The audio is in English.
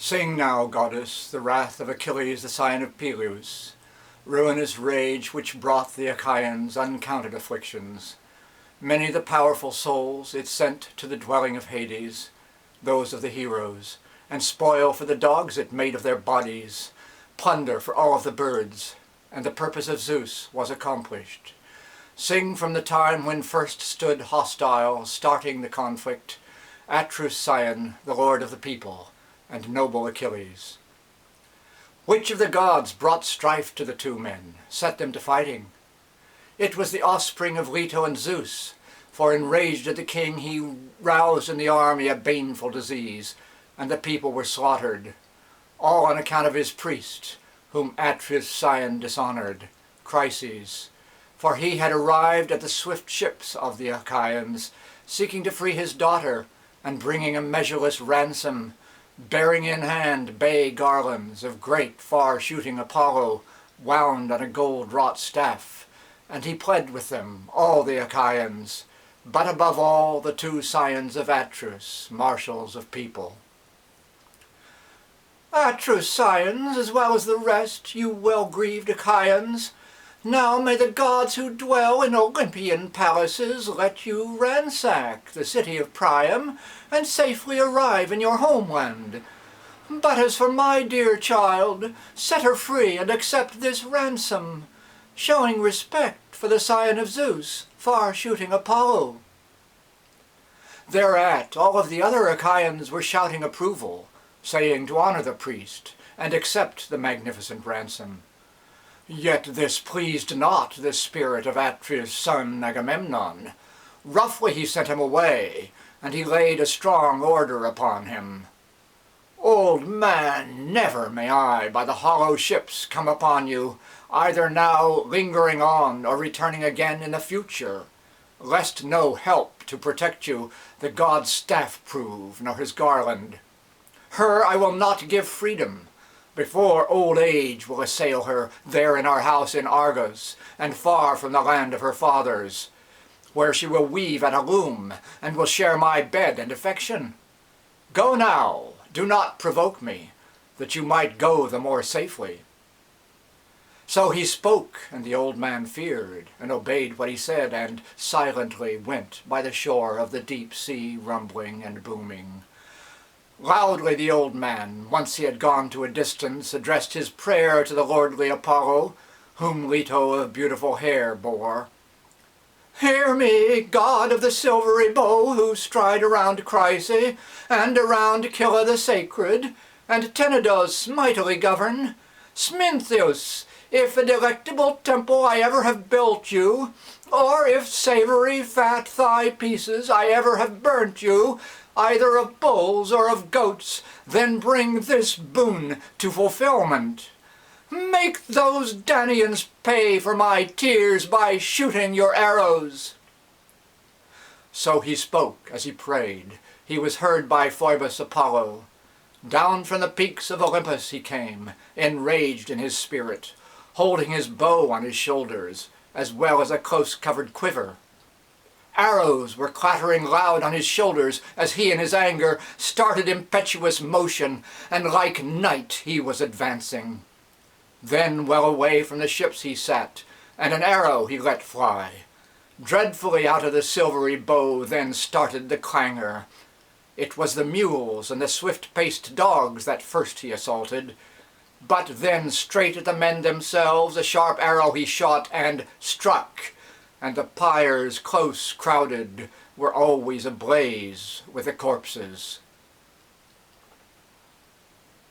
Sing now, goddess, the wrath of Achilles, the scion of Peleus, ruinous rage which brought the Achaeans uncounted afflictions. Many the powerful souls it sent to the dwelling of Hades, those of the heroes, and spoil for the dogs it made of their bodies, plunder for all of the birds, and the purpose of Zeus was accomplished. Sing from the time when first stood hostile, starting the conflict, Atreus' scion, the lord of the people, and noble Achilles. Which of the gods brought strife to the two men, set them to fighting? It was the offspring of Leto and Zeus, for enraged at the king he roused in the army a baneful disease, and the people were slaughtered, all on account of his priest, whom Atreus' scion dishonored, Chryses, for he had arrived at the swift ships of the Achaeans, seeking to free his daughter, and bringing a measureless ransom, bearing in hand bay garlands of great far-shooting Apollo, wound on a gold-wrought staff, and he pled with them, all the Achaeans, but above all the two scions of Atreus, marshals of people. Atreus' scions, as well as the rest, you well-grieved Achaeans, now may the gods who dwell in Olympian palaces let you ransack the city of Priam and safely arrive in your homeland. But as for my dear child, set her free and accept this ransom, showing respect for the scion of Zeus, far-shooting Apollo. Thereat all of the other Achaeans were shouting approval, saying to honor the priest and accept the magnificent ransom. Yet this pleased not the spirit of Atreus' son Agamemnon. Roughly he sent him away, and he laid a strong order upon him. Old man, never may I by the hollow ships come upon you, either now lingering on or returning again in the future, lest no help to protect you the god's staff prove, nor his garland. Her I will not give freedom, before old age will assail her there in our house in Argos, and far from the land of her fathers, where she will weave at a loom, and will share my bed and affection. Go now, do not provoke me, that you might go the more safely. So he spoke, and the old man feared, and obeyed what he said, and silently went by the shore of the deep sea rumbling and booming. Loudly the old man, once he had gone to a distance, addressed his prayer to the lordly Apollo, whom Leto of beautiful hair bore. Hear me, god of the silvery bow, who stride around Chryse, and around Kylla the sacred, and Tenedos mightily govern. Smintheus, if a delectable temple I ever have built you, or if savory fat thigh pieces I ever have burnt you, either of bulls or of goats, then bring this boon to fulfillment. Make those Danaans pay for my tears by shooting your arrows. So he spoke as he prayed. He was heard by Phoebus Apollo. Down from the peaks of Olympus he came, enraged in his spirit, holding his bow on his shoulders, as well as a close-covered quiver. Arrows were clattering loud on his shoulders as he in his anger started impetuous motion, and like night he was advancing. Then well away from the ships he sat, and an arrow he let fly. Dreadfully out of the silvery bow then started the clangor. It was the mules and the swift-paced dogs that first he assaulted, but then straight at the men themselves a sharp arrow he shot and struck, and the pyres close crowded were always ablaze with the corpses.